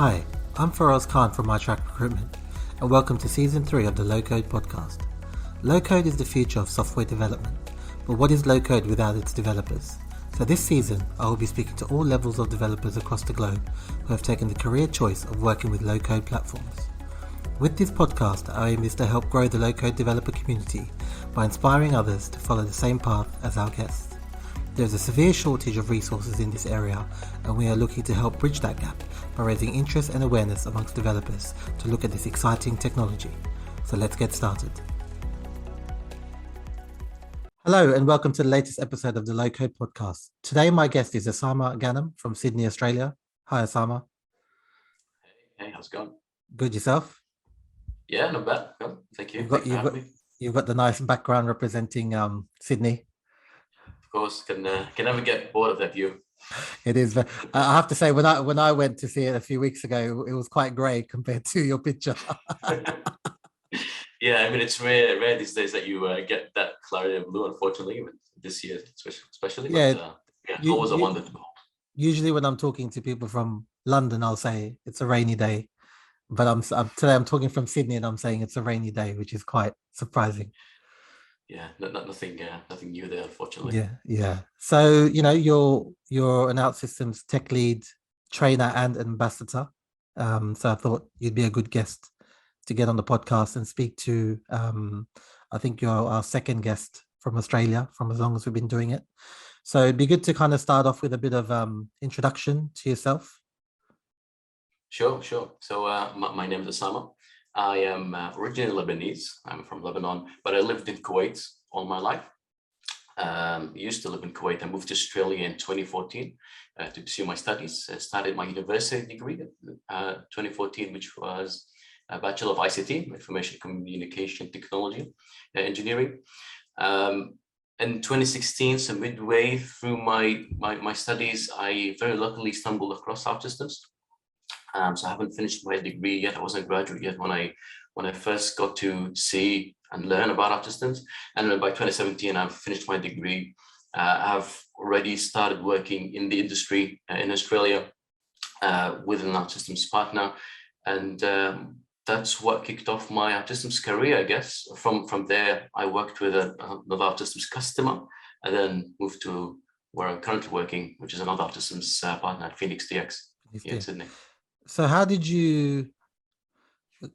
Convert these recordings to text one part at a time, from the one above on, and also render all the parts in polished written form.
Hi, I'm Faraz Khan from MyTrack Recruitment, and welcome to Season 3 of the Low Code podcast. Low Code is the future of software development, but what is low code without its developers? So this season, I will be speaking to all levels of developers across the globe who have taken the career choice of working with low code platforms. With this podcast, our aim is to help grow the low code developer community by inspiring others to follow the same path as our guests. There is a severe shortage of resources in this area, and we are looking to help bridge that gap by raising interest and awareness amongst developers to look at this exciting technology. So let's get started. Hello and welcome to the latest episode of the Low Code podcast. Today my guest is Ossama Ghanem from Sydney, Australia. Hi Ossama. Hey, how's it going? Good, yourself? Yeah, not bad. Good. Thank you. You've got the nice background representing Sydney. Of course, can never get bored of that view. It is. I have to say, when I went to see it a few weeks ago, it was quite grey compared to your picture. Yeah, I mean, it's rare these days that you get that clarity of blue. Unfortunately, this year especially. Yeah, but, it's always a wonder to behold. Usually, when I'm talking to people from London, I'll say it's a rainy day, but today I'm talking from Sydney, and I'm saying it's a rainy day, which is quite surprising. Yeah, nothing new there, unfortunately. Yeah. So you're an OutSystems tech lead, trainer, and ambassador. So I thought you'd be a good guest to get on the podcast and speak to. I think you're our second guest from Australia, from as long as we've been doing it. So it'd be good to kind of start off with a bit of introduction to yourself. Sure. So my name is Ossama. I am originally Lebanese. I'm from Lebanon, but I lived in Kuwait all my life. Used to live in Kuwait. I moved to Australia in 2014 to pursue my studies. I started my university degree in 2014, which was a Bachelor of ICT, Information Communication Technology, Engineering. In 2016, so midway through my studies, I very luckily stumbled across OutSystems. So I haven't finished my degree yet. I wasn't a graduate yet when I first got to see and learn about OutSystems. And then by 2017, I've finished my degree. I've already started working in the industry in Australia with an OutSystems partner. And that's what kicked off my OutSystems career, I guess. From there, I worked with another OutSystems customer and then moved to where I'm currently working, which is another OutSystems partner at PhoenixDX here in Sydney. So how did you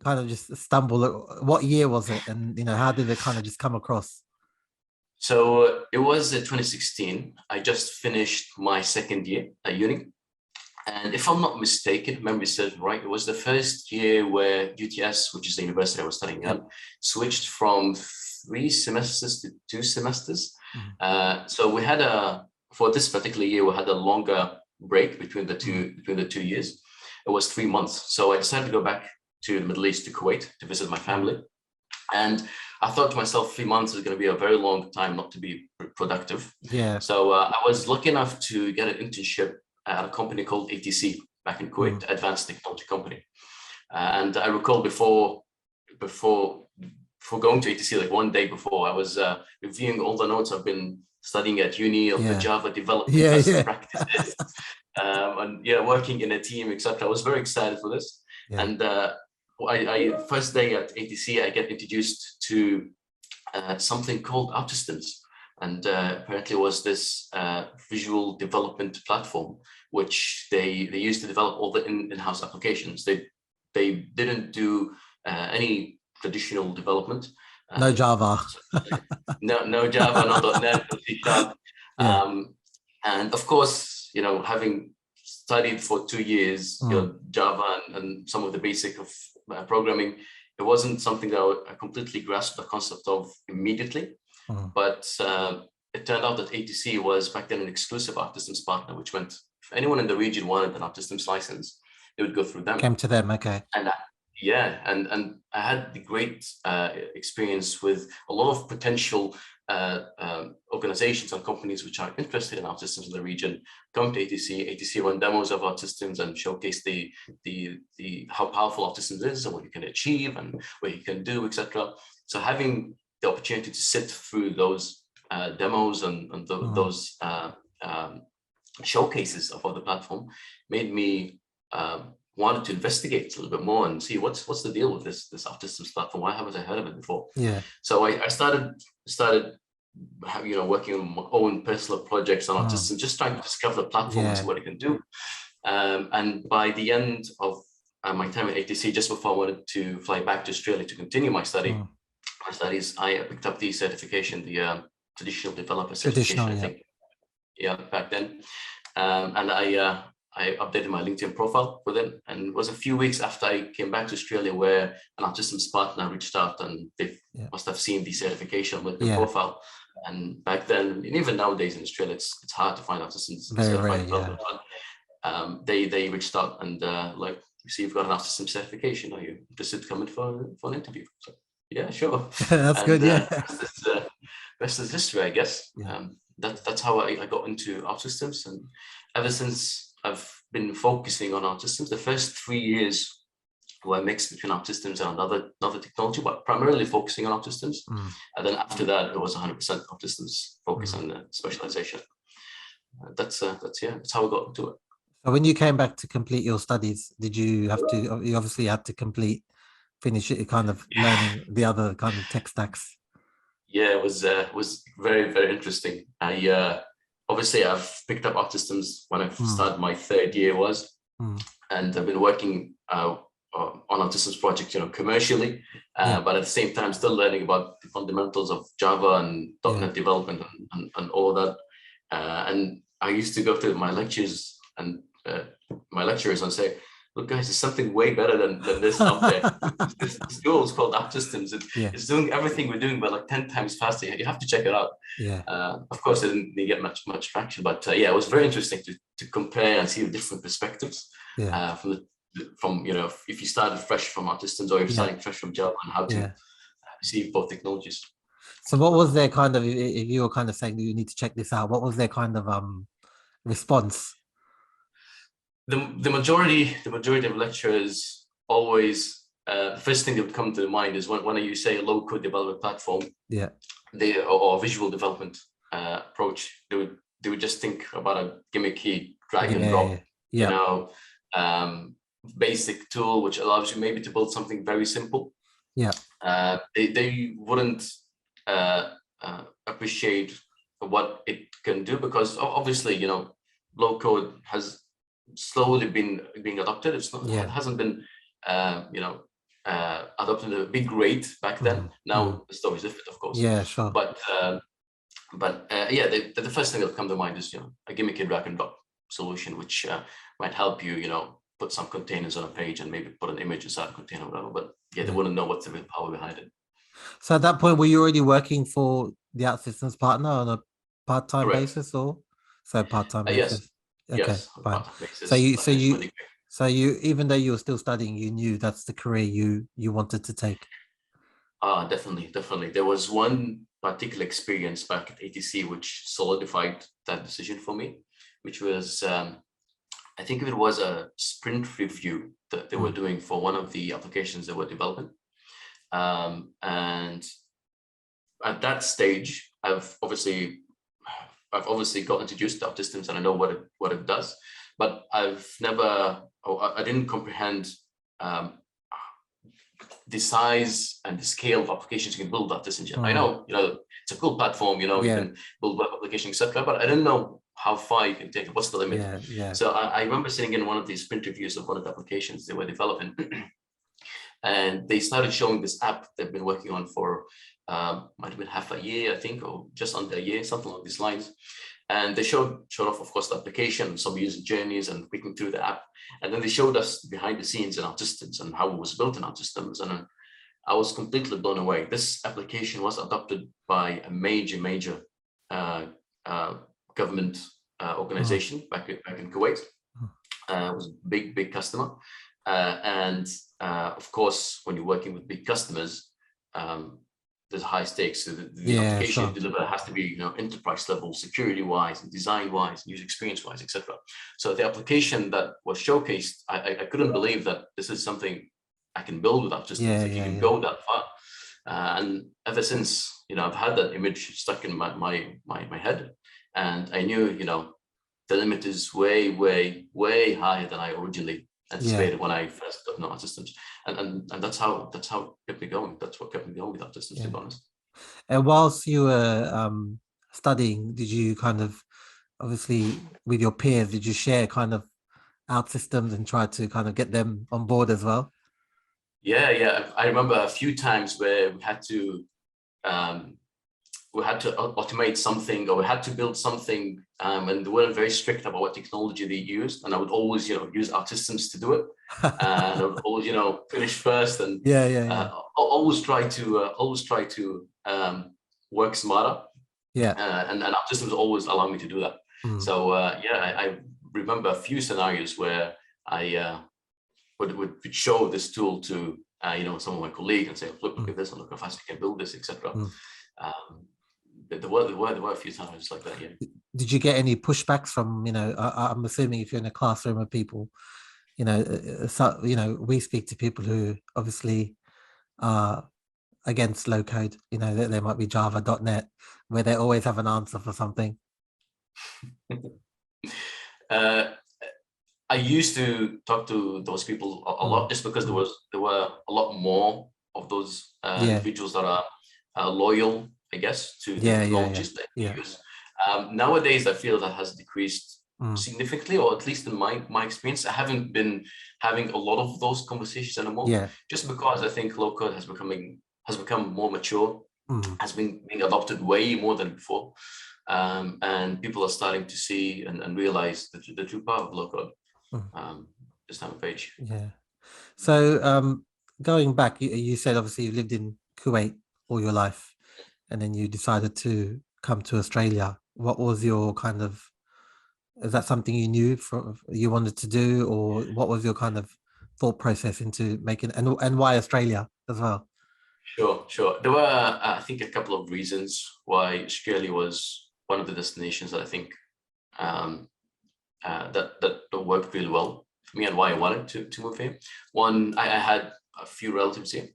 kind of just stumble? What year was it? And, how did it kind of just come across? So it was 2016. I just finished my second year at uni. And if I'm not mistaken, memory serves right, it was the first year where UTS, which is the university I was studying at, switched from 3 semesters to 2 semesters. So we had for this particular year, we had a longer break between the two years. It was 3 months. So I decided to go back to the Middle East, to Kuwait, to visit my family. And I thought to myself, 3 months is going to be a very long time not to be productive. Yeah. So I was lucky enough to get an internship at a company called ATC back in Kuwait, Advanced Technology Company. And I recall before going to ATC, like one day before, I was reviewing all the notes I've been studying at uni of the Java development best practices. Working in a team, etc. I was very excited for this. And I first day at ATC, I get introduced to something called OutSystems, and apparently it was this visual development platform which they used to develop all the in-house applications. They didn't do any traditional development. No Java. no Java, no .NET, no C#. And of course, having studied for 2 years, Java and some of the basic of programming, it wasn't something that I completely grasped the concept of immediately. But it turned out that ATC was back then an exclusive OutSystems partner, which meant if anyone in the region wanted an OutSystems license, they would go through them. Came to them, okay. And and I had the great experience with a lot of potential organizations and companies which are interested in OutSystems in the region. Come to ATC run demos of OutSystems and showcase the how powerful OutSystems is and what you can achieve and what you can do, etc. So having the opportunity to sit through those demos and those showcases of the platform made me wanted to investigate a little bit more and see what's the deal with this OutSystems platform. Why haven't I heard of it before? Yeah. So I started working on my own personal projects on OutSystems, just trying to discover the platform and see what it can do. And by the end of my time at ATC, just before I wanted to fly back to Australia to continue my studies, I picked up the certification, the traditional developer certification, I think. Yeah, back then. And I updated my LinkedIn profile with it. And it was a few weeks after I came back to Australia where an OutSystems partner reached out, and they must have seen the certification with the profile. And back then, and even nowadays in Australia, it's hard to find OutSystems certified developers. They reached out and like, you see, you've got an OutSystems certification. Are you interested to come in for an interview? So, yeah, sure. That's good. Yeah. Rest is history, I guess. That's how I got into OutSystems, and ever since I've been focusing on OutSystems. The first 3 years were a mix between OutSystems and another technology, but primarily focusing on OutSystems. And then after that, it was 100% OutSystems focus on specialization. That's how I got into it. So when you came back to complete your studies, did you have to? You obviously had to finish it, kind of learning the other kind of tech stacks. Yeah, it was very, very interesting. Obviously I've picked up OutSystems when I started my third year and I've been working on OutSystems project, commercially, but at the same time still learning about the fundamentals of Java and .NET development and all that. And I used to go to my lectures and my lecturers and say, look, guys, there's something way better than this out there. This tool is called OutSystems. It's doing everything we're doing, but like 10 times faster. You have to check it out. Of course, it didn't get much traction, but it was very interesting to compare and see the different perspectives from if you started fresh from OutSystems or you're starting fresh from Java, and how to receive both technologies. So what was their kind of, if you were kind of saying you need to check this out, what was their kind of response? The majority of lecturers always, the first thing that would come to the mind is when you say a low code development platform, or visual development approach, they would just think about a gimmicky drag and drop, basic tool which allows you maybe to build something very simple. They wouldn't appreciate what it can do, because obviously low code has slowly being adopted. It hasn't been adopted at a big rate back then. Now the story is different, of course. But the first thing that will come to mind is a gimmicky drag and drop solution which might help you put some containers on a page and maybe put an image inside a container or whatever, but they wouldn't know what's the power behind it. So at that point, were you already working for the OutSystems partner on a part-time basis, or part-time basis? Okay, yes, fine. So you even though you were still studying, you knew that's the career you wanted to take. Definitely. There was one particular experience back at ATC which solidified that decision for me, which was I think it was a sprint review that they were doing for one of the applications they were developing, and at that stage I've obviously got introduced to OutSystems and I know what it does, but I didn't comprehend the size and the scale of applications you can build OutSystems. I know, it's a cool platform, you can build web applications, etc. But I didn't know how far you can take it. What's the limit? So I remember sitting in one of these sprint reviews of one of the applications they were developing, and they started showing this app they've been working on for might have been half a year, I think, or just under a year, something along these lines. And they showed off, of course, the application, some user journeys, and clicking through the app. And then they showed us behind the scenes in OutSystems and how it was built in OutSystems. And I was completely blown away. This application was adopted by a major government organization back in Kuwait. It was a big customer. And of course, when you're working with big customers, there's high stakes. So the application delivered has to be enterprise level, security wise, and design wise, user experience wise, etc. So the application that was showcased, I couldn't believe that this is something I can build with OutSystems. You can go that far. And ever since, I've had that image stuck in my head, and I knew, the limit is way higher than I originally Yeah. anticipated when I first got into OutSystems, and that's how it kept me going. That's what kept me going with OutSystems, to be honest. And whilst you were studying, did you kind of, obviously with your peers, did you share kind of OutSystems and try to kind of get them on board as well? Yeah. I remember a few times where um, we had to automate something, or we had to build something, and they weren't very strict about what technology they used. And I would always, use OutSystems to do it. And I would always, finish first, and Yeah. always try to work smarter. Yeah. And OutSystems always allow me to do that. Mm. So I remember a few scenarios where I would show this tool to some of my colleagues and say, look at this, and look how fast you can build this, etc. There were a few times like that. Yeah. Did you get any pushbacks from, I'm assuming if you're in a classroom of people, we speak to people who obviously are against low code, there might be Java, .NET, where they always have an answer for something. I used to talk to those people a lot, just because there were a lot more of those individuals that are loyal, I guess, to the technologies that they use. Nowadays, I feel that has decreased significantly, or at least in my experience. I haven't been having a lot of those conversations anymore, just because I think low code has become more mature, has been being adopted way more than before, and people are starting to see and realize the true power of low code. This time of page. Yeah. So going back, you said obviously you lived in Kuwait all your life, and then you decided to come to Australia. What was your kind of, is that something you knew you wanted to do, or what was your kind of thought process into making, and why Australia as well? Sure. There were, I think, a couple of reasons why Australia was one of the destinations that I think that worked really well for me, and why I wanted to move here. One, I had a few relatives here,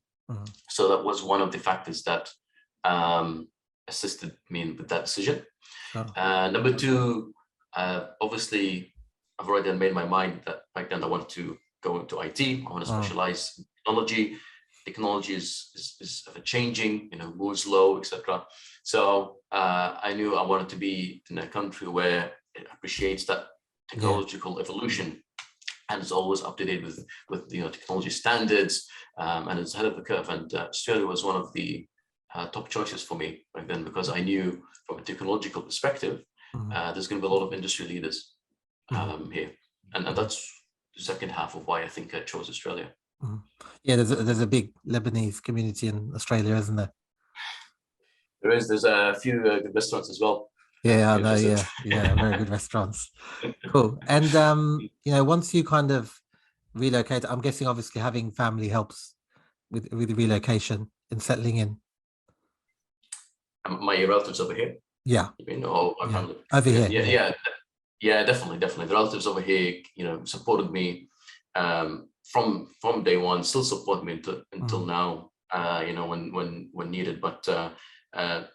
so that was one of the factors that assisted me with that decision. Number two, obviously, I've already made my mind that back then I wanted to go into IT. I want to specialize in technology. Technology is ever changing, moves slow, etc. So I knew I wanted to be in a country where it appreciates that technological evolution, and it's always up to date with technology standards, and it's ahead of the curve. And Australia was one of the top choices for me back then, because I knew from a technological perspective, there's going to be a lot of industry leaders here, and that's the second half of why I think I chose Australia. Yeah, there's a big Lebanese community in Australia, isn't there? There is. There's a few good restaurants as well. Yeah, I know. Yeah, very good restaurants. Cool. And once you kind of relocate, I'm guessing obviously having family helps with the relocation and settling in. My relatives over here. Yeah. My family over here. Yeah, definitely. The relatives over here, supported me from day one, still support me until now. When needed, but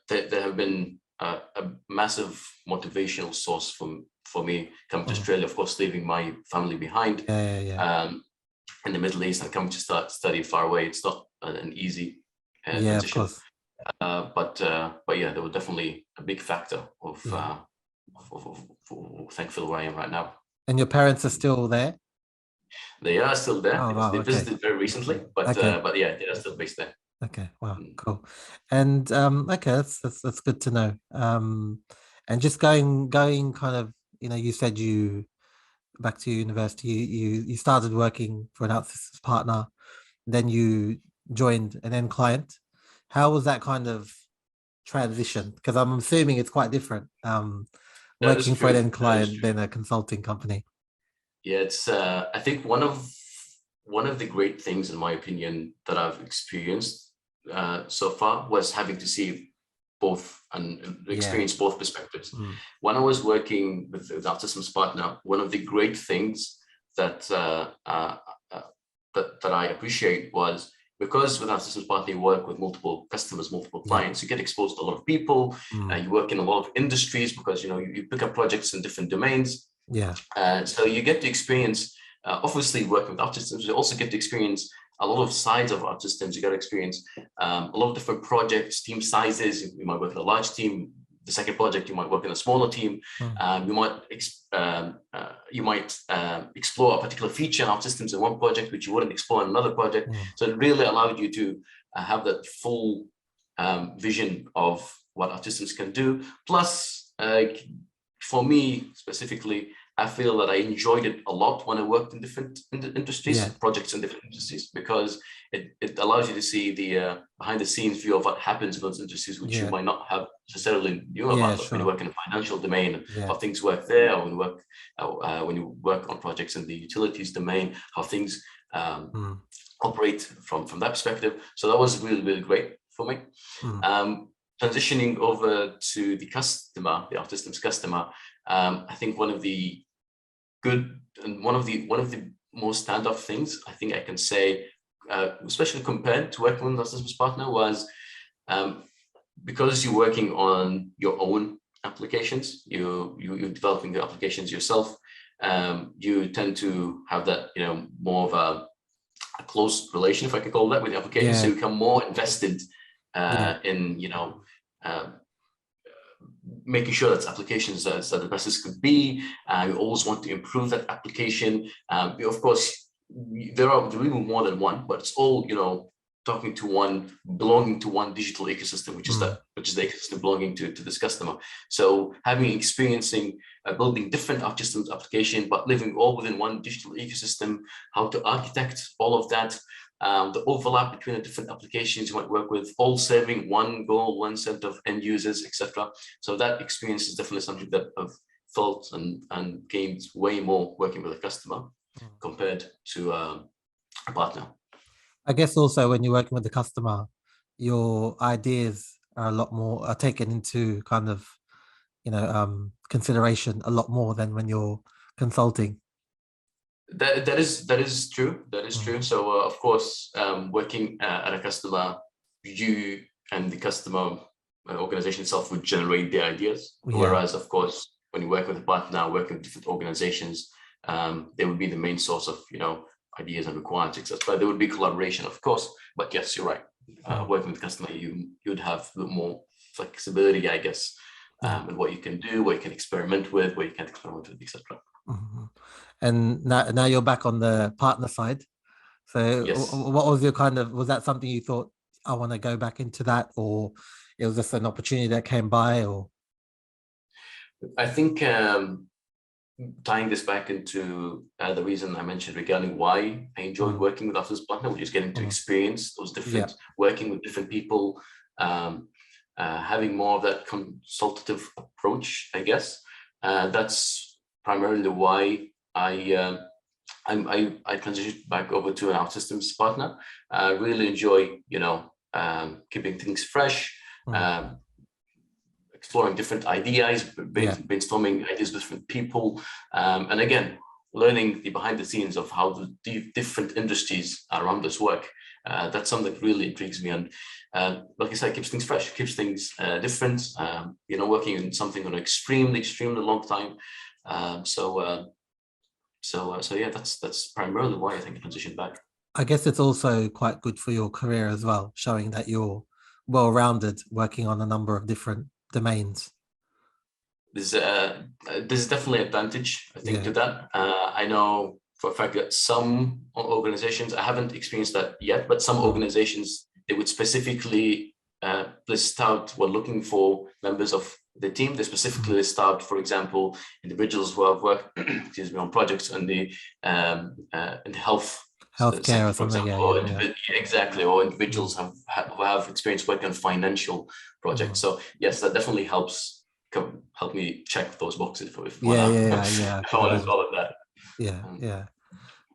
they have been a massive motivational source for me coming to Australia. Of course, leaving my family behind in the Middle East and coming to study far away. It's not an easy transition. Of course. But yeah, they were definitely a big factor of thankful where I am right now. And your parents are still there? They are still there. They visited very recently, but yeah, they are still based there. Okay, wow, cool. And okay, that's good to know. And just going kind of, you said you back to university, you started working for an OutSystems partner, then you joined an end client. How was that kind of transition? Because I'm assuming it's quite different, working for an end client than a consulting company. Yeah, it's I think one of the great things, in my opinion, that I've experienced so far was having to see both and experience both perspectives. When I was working with OutSystems partner, one of the great things that that I appreciate was, because with OutSystems partner you work with multiple customers, multiple clients, you get exposed to a lot of people, you work in a lot of industries, because you pick up projects in different domains. So you get to experience obviously working with OutSystems, you also get to experience a lot of sides of OutSystems. You got to experience a lot of different projects, team sizes. You might work in a large team. The second project, you might work in a smaller team. You might explore a particular feature in OutSystems in one project, which you wouldn't explore in another project. So it really allowed you to have that full vision of what OutSystems can do. Plus, for me specifically, I feel that I enjoyed it a lot when I worked in different industries, projects in different industries, because it allows you to see the behind the scenes view of what happens in those industries, which you might not have necessarily knew about. When you work in a financial domain, how things work there, or when you work on projects in the utilities domain, how things operate from that perspective. So that was really, really great for me. Transitioning over to the customer, the OutSystems customer, I think one of the most standout things I think I can say, especially compared to working with an OutSystems partner, was because you're working on your own applications, you're developing the applications yourself. You tend to have that, more of a close relation, if I can call that, with the application. So you become more invested in, making sure that applications are the best as could be. You always want to improve that application. Of course, there are really more than one, but it's all, talking to one, belonging to one digital ecosystem, which is the ecosystem belonging to this customer. So experiencing building different OutSystems application, but living all within one digital ecosystem, how to architect all of that, the overlap between the different applications you might work with, all serving one goal, one set of end users, etc. So that experience is definitely something that I've felt and gained way more working with a customer compared to a partner. I guess also when you're working with the customer, your ideas are a lot more are taken into kind of, consideration a lot more than when you're consulting. That is true. That is true. So of course, working at a customer, you and the customer organization itself would generate the ideas. Whereas, of course, when you work with a partner, working with different organizations, they would be the main source of ideas and requirements, etc. But there would be collaboration, of course. But yes, you're right. Working with the customer, you'd have a little more flexibility, I guess, in what you can do, what you can experiment with, what you can't experiment with, etc. And now you're back on the partner side. So what was your was that something you thought, I want to go back into that, or it was just an opportunity that came by? Or I think tying this back into the reason I mentioned regarding why I enjoyed working with OutSystems partner, which is getting to experience those different, working with different people, having more of that consultative approach, I guess. That's primarily why I transitioned back over to an OutSystems partner. I really enjoy, keeping things fresh, exploring different ideas, brainstorming ideas with different people, and again, learning the behind the scenes of how the different industries around us work. That's something that really intrigues me, and like I said, keeps things fresh, keeps things different. Working in something on an extremely long time. So yeah, that's primarily why I think I transitioned back. I guess it's also quite good for your career as well, showing that you're well-rounded, working on a number of different domains. There's definitely an advantage, I think, to that. I know for a fact that some organizations, I haven't experienced that yet, but some organizations, they would specifically list out, we're looking for members of the team. They specifically list out, for example, individuals who have worked on projects in the healthcare sector, or something, exactly, or individuals who have experience working on financial projects. So yes, that definitely help me check those boxes if I want to call it that.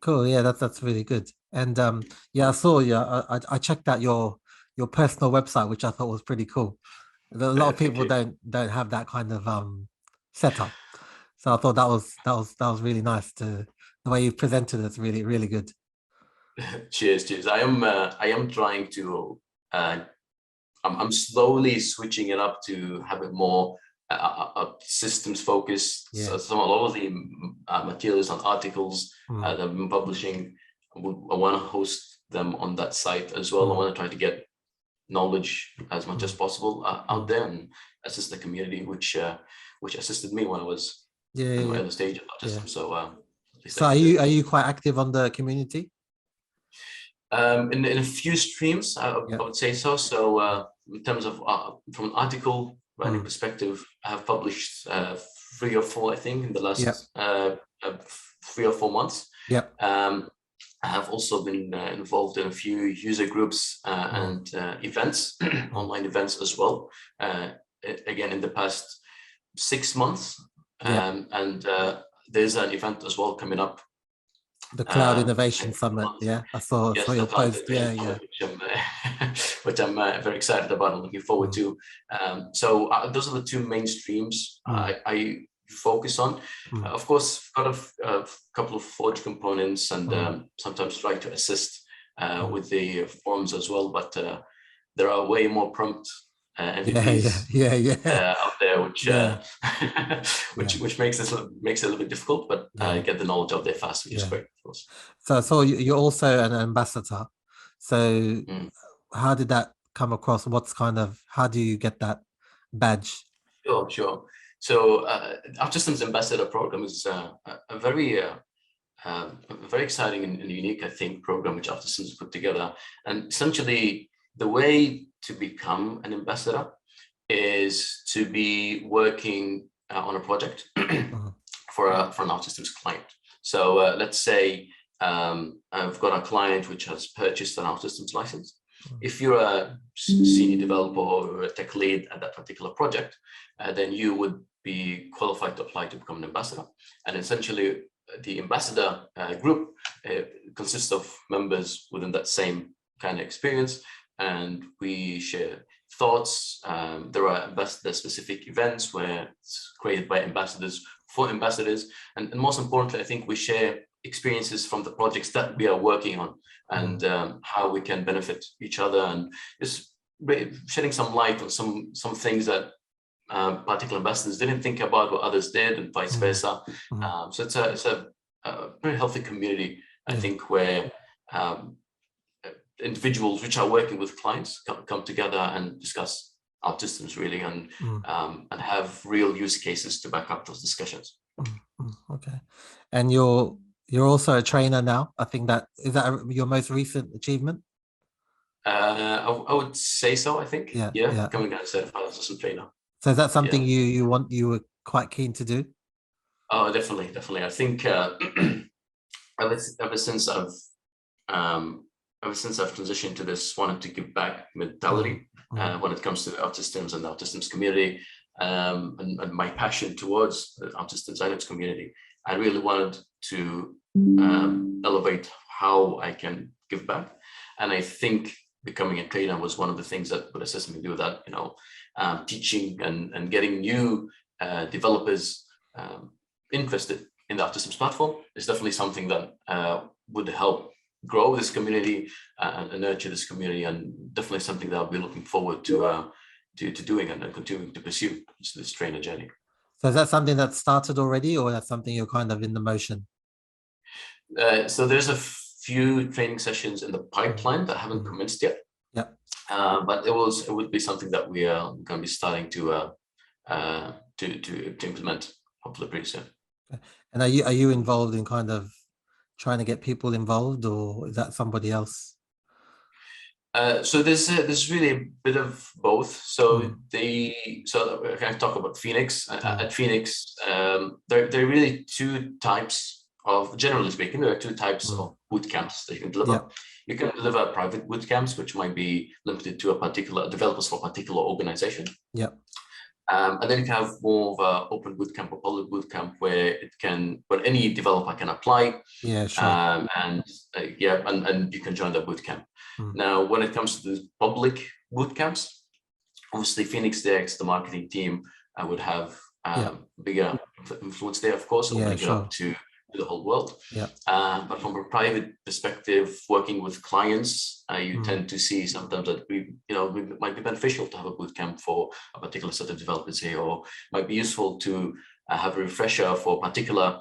Cool. That's really good. And I saw I checked out your personal website, which I thought was pretty cool. A lot of people don't have that kind of setup, so I thought that was really nice. The way you presented it's really, really good. Cheers. I am trying to I'm slowly switching it up to have it more systems focused. Yeah. So some a lot of the materials and articles Mm. that I've been publishing, I want to host them on that site as well. I want to try to get knowledge as much as possible out there and assist the community, which assisted me when I was in my early stage of autism. So at least So I can do are you quite active on the community? in a few streams, I would say so. So in terms of from an article writing perspective, I have published 3 or 4, I think, in the last 3 or 4 months. Yep. I have also been involved in a few user groups and events, online events as well. Again, in the past 6 months, and there's an event as well coming up. The Cloud Innovation Summit. Yeah, I saw your post. Yeah. Which I'm very excited about and looking forward to. So those are the 2 main streams I focus on. Of course, got a couple of Forge components and sometimes try to assist with the forms as well, but there are way more prompt MVPs out there, which makes it a little bit difficult, but get the knowledge out there fast, which is great, of course. So you're also an ambassador. So how did that come across? How do you get that badge? Sure. So OutSystems Ambassador Program is a very exciting and unique, I think, program which OutSystems put together. And essentially, the way to become an ambassador is to be working on a project for an OutSystems client. So let's say I've got a client which has purchased an OutSystems license. If you're a senior developer or a tech lead at that particular project, then you would be qualified to apply to become an ambassador. And essentially, the ambassador group consists of members within that same kind of experience, and we share thoughts. There are ambassador-specific events where it's created by ambassadors for ambassadors, and most importantly, I think we share experiences from the projects that we are working on and how we can benefit each other, and just shedding some light on some things that particular ambassadors didn't think about what others did, and vice versa. So it's a very healthy community, I think, where individuals which are working with clients come together and discuss OutSystems really, and have real use cases to back up those discussions. Okay, and you're also a trainer now. I think is that your most recent achievement? I would say so. I think. Yeah. Becoming a certified OutSystems trainer. So is that something you were quite keen to do? Oh, definitely. I think ever since I've transitioned to this wanted to give back mentality when it comes to OutSystems and the OutSystems community, and my passion towards the OutSystems Linux community, I really wanted to elevate how I can give back. And I think becoming a trainer was one of the things that would assist me to do that. Teaching and getting new developers interested in the OutSystems platform is definitely something that would help grow this community and nurture this community, and definitely something that I'll be looking forward to doing and continuing to pursue this trainer journey. So is that something that started already, or that's something you're kind of in the motion? So there's a few training sessions in the pipeline that haven't commenced yet. Yeah. But it would be something that we are going to be starting to implement hopefully pretty soon. Okay. And are you involved in kind of trying to get people involved, or is that somebody else? So there's really a bit of both. So I can talk about Phoenix. At Phoenix, there are really 2 types of, generally speaking, there are 2 types of bootcamps that you can deliver. You can deliver private bootcamps, which might be limited to a particular developers for a particular organization. And then you can have more of an open bootcamp or public bootcamp where any developer can apply. And you can join the bootcamp. Now, when it comes to the public bootcamps, obviously PhoenixDX, the marketing team, would have bigger influence there, of course, opening it up to the whole world. Yeah. But from a private perspective, working with clients, you tend to see sometimes that it might be beneficial to have a bootcamp for a particular set of developers here, or might be useful to have a refresher for a particular,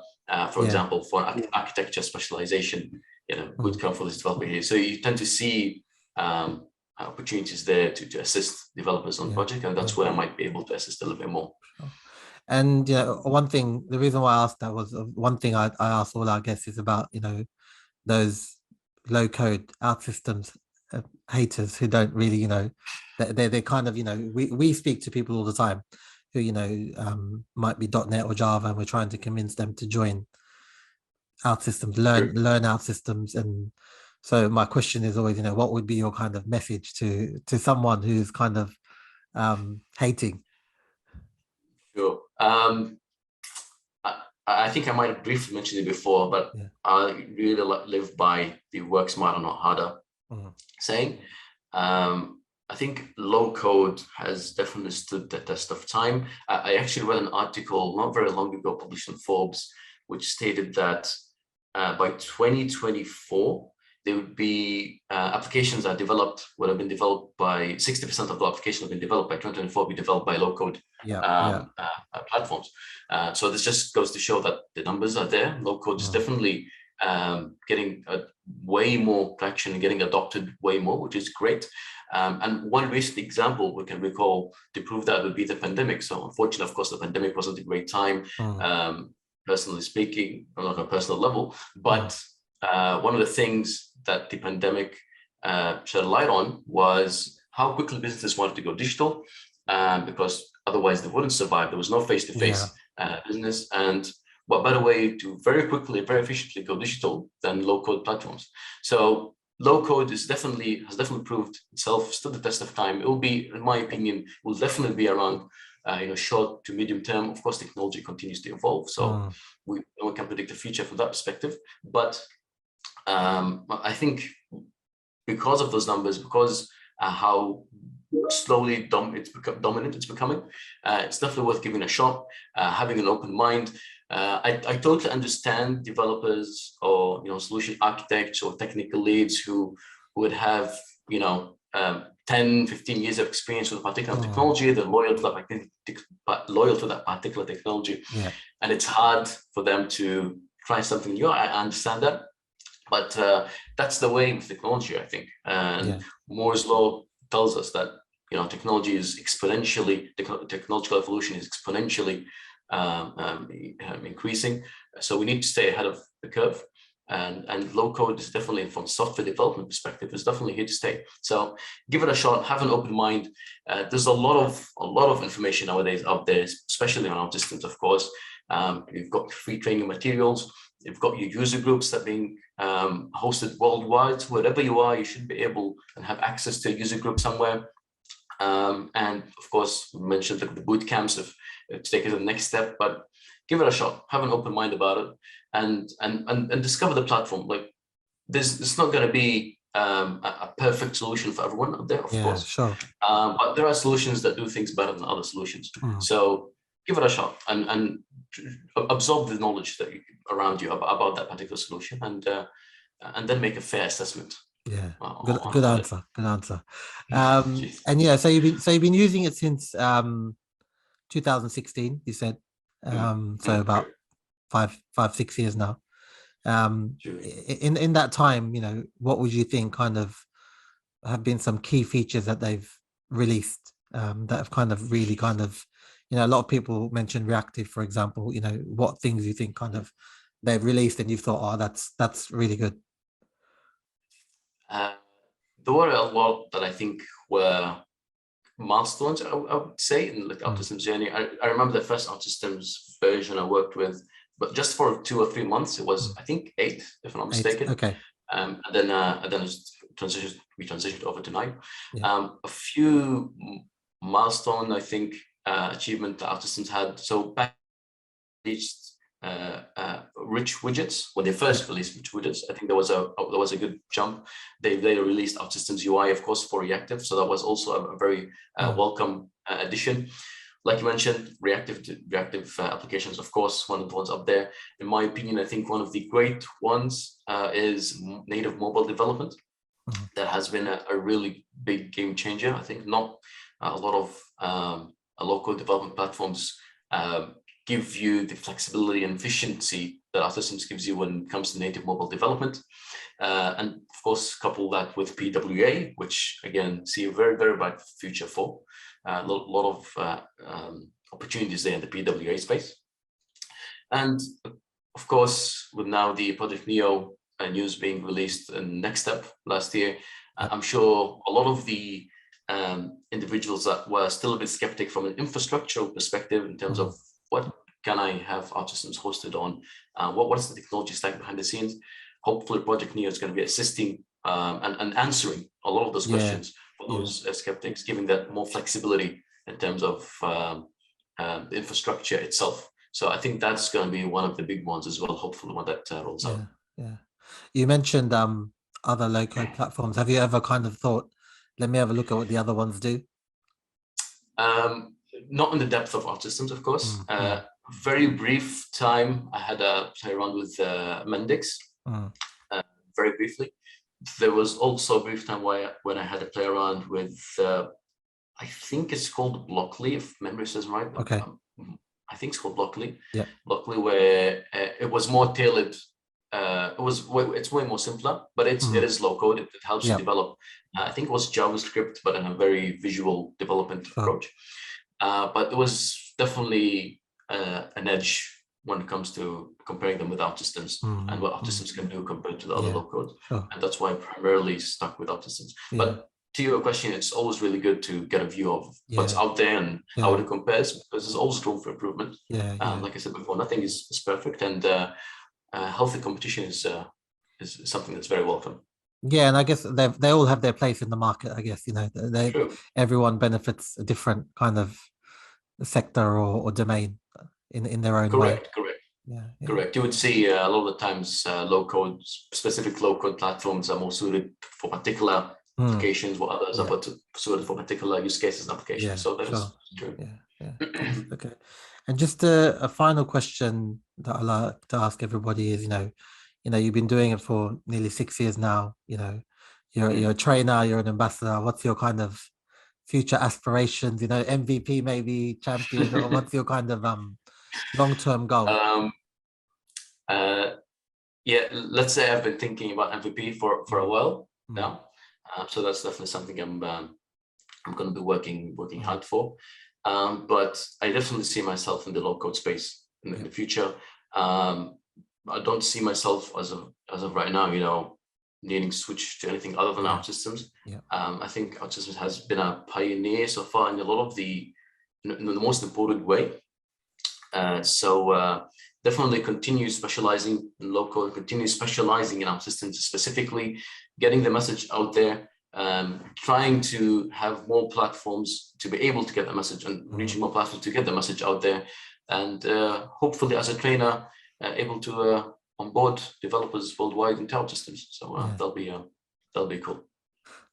for example, for architecture specialization, bootcamp for this developer here. So you tend to see opportunities there to assist developers on project, and that's where I might be able to assist a little bit more. Sure. And one thing, the reason why I asked that was one thing I asked all our guests is about, those low code OutSystems haters who don't really, they're kind of, we speak to people all the time who, might be .NET or Java, and we're trying to convince them to join OutSystems, learn OutSystems. And so my question is always, what would be your kind of message to someone who's kind of hating? Sure. I think I might have briefly mentioned it before, but I really live by the work smarter, not harder saying. I think low code has definitely stood the test of time. I actually read an article not very long ago published in Forbes, which stated that by 2024, there would be applications that would have been developed by 60% of the applications have been developed by 2024 be developed by low code platforms. So this just goes to show that the numbers are there. Low code is definitely getting way more traction and getting adopted way more, which is great. And one recent example we can recall to prove that would be the pandemic. So unfortunately, of course, the pandemic wasn't a great time, personally speaking, on a personal level. But one of the things that the pandemic shed a light on was how quickly businesses wanted to go digital, because otherwise they wouldn't survive. There was no face-to-face business. And what better way to very quickly, very efficiently go digital than low-code platforms? So low code has definitely proved itself, stood the test of time. It will be, in my opinion, will definitely be around short to medium term. Of course, technology continues to evolve, so we can predict the future from that perspective. But I think because of those numbers, because how slowly dominant it's becoming, it's definitely worth giving a shot, having an open mind. I totally understand developers or solution architects or technical leads who would have 10, 15 years of experience with a particular technology. They're loyal to that particular technology, and it's hard for them to try something new. I understand that, but that's the way with technology, I think. And Moore's law tells us that technology is technological evolution is exponentially increasing. So we need to stay ahead of the curve. And low code is definitely, from software development perspective, is definitely here to stay. So give it a shot, have an open mind. There's a lot of information nowadays out there, especially on OutSystems, of course. You've got free training materials. You've got your user groups that are being hosted worldwide. Wherever you are, you should be able and have access to a user group somewhere. And of course, we mentioned the bootcamps to take it to the next step, but give it a shot, have an open mind about it, and discover the platform. Like it's not going to be a perfect solution for everyone out there, of course. Sure. But there are solutions that do things better than other solutions. So give it a shot and absorb the knowledge that around you about that particular solution, and then make a fair assessment. Yeah, good answer. Good answer. And so you've been using it since 2016. You said so about 5-6 years now. In that time, what would you think kind of have been some key features that they've released that have kind of really a lot of people mention reactive, for example. What things you think kind of they've released and you've thought, that's really good? There were a lot that I think were milestones, I would say, in the OutSystems journey. I remember the first OutSystems version I worked with, but just for 2 or 3 months. It was, I think, 8, if I'm not mistaken. Okay. And then we transitioned over to 9. A few milestone, I think, achievement that OutSystems had. So packaged rich widgets. When they first released rich widgets, I think there was a good jump. They later released OutSystems UI, of course, for reactive. So that was also a very welcome addition. like you mentioned, reactive applications, of course, one of the ones up there. In my opinion, I think one of the great ones is native mobile development. That has been a really big game changer. I think not a lot of local development platforms give you the flexibility and efficiency that OutSystems gives you when it comes to native mobile development. And of course, couple that with PWA, which again, see a very, very bright future for. A lot of opportunities there in the PWA space. And of course, with now the Project Neo news being released in Next Step last year, I'm sure a lot of the individuals that were still a bit skeptic from an infrastructural perspective in terms of what can I have OutSystems hosted on, what is the technology stack behind the scenes. Hopefully Project Neo is going to be assisting and answering a lot of those questions for those skeptics, giving that more flexibility in terms of the infrastructure itself. So I think that's going to be one of the big ones as well, hopefully when that rolls out. Yeah. You mentioned other low-code platforms. Have you ever kind of thought, let me have a look at what the other ones do? Not in the depth of OutSystems, of course. Very brief time, I had a play around with Mendix, very briefly. There was also a brief time when I had a play around with, I think it's called Blockly, if memory serves right. Okay. I think it's called Blockly. Yeah. Blockly, where it was more tailored. It's way more simpler, but it is low code. It helps you develop. I think it was JavaScript, but in a very visual development approach. But it was definitely an edge when it comes to comparing them with OutSystems and what OutSystems can do compared to the other low code. And that's why I primarily stuck with OutSystems. But to your question, it's always really good to get a view of what's out there and how it compares, because there's always room for improvement. Like I said before, nothing is perfect, and healthy competition is something that's very welcome. Yeah, and I guess they all have their place in the market. I guess everyone benefits a different kind of sector or domain in their own way. Correct. Correct. You would see a lot of the times specific low code platforms are more suited for particular applications, while others are suited for particular use cases and applications. So that's true. Okay. And just a final question that I like to ask everybody is, you've been doing it for nearly 6 years now. You're a trainer, you're an ambassador. What's your kind of future aspirations? MVP, maybe champion, or what's your kind of long-term goal? Let's say I've been thinking about MVP for a while now. So that's definitely something I'm going to be working hard for. But I definitely see myself in the low code space in the future. I don't see myself as of right now, needing to switch to anything other than OutSystems. I think OutSystems has been a pioneer so far in a lot of in the most important way. So definitely continue specializing in low code, continue specializing in OutSystems, specifically getting the message out there, trying to have more platforms to be able to get the message and reaching more platforms to get the message out there. And hopefully as a trainer, able to onboard developers worldwide into OutSystems. So that'll be cool.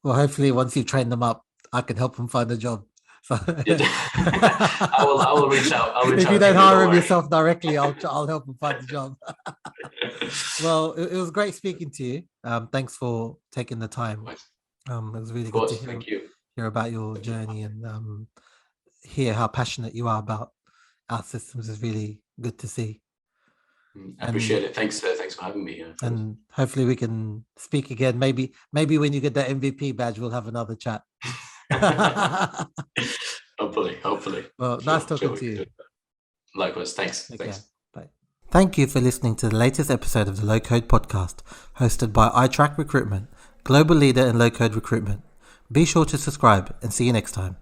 Well, hopefully once you train them up, I can help them find a job. So I will reach out. If you don't hire them yourself directly, I'll help them find the job. Well, it was great speaking to you. Thanks for taking the time. It was really good to hear about your journey and hear how passionate you are about OutSystems. Is really good to see. I appreciate it. Thanks for having me. And hopefully we can speak again. Maybe when you get that MVP badge, we'll have another chat. Hopefully. Well, nice talking to you. Likewise. Thanks. Bye. Thank you for listening to the latest episode of the Low Code Podcast, hosted by iTrack Recruitment, global leader in low code recruitment. Be sure to subscribe and see you next time.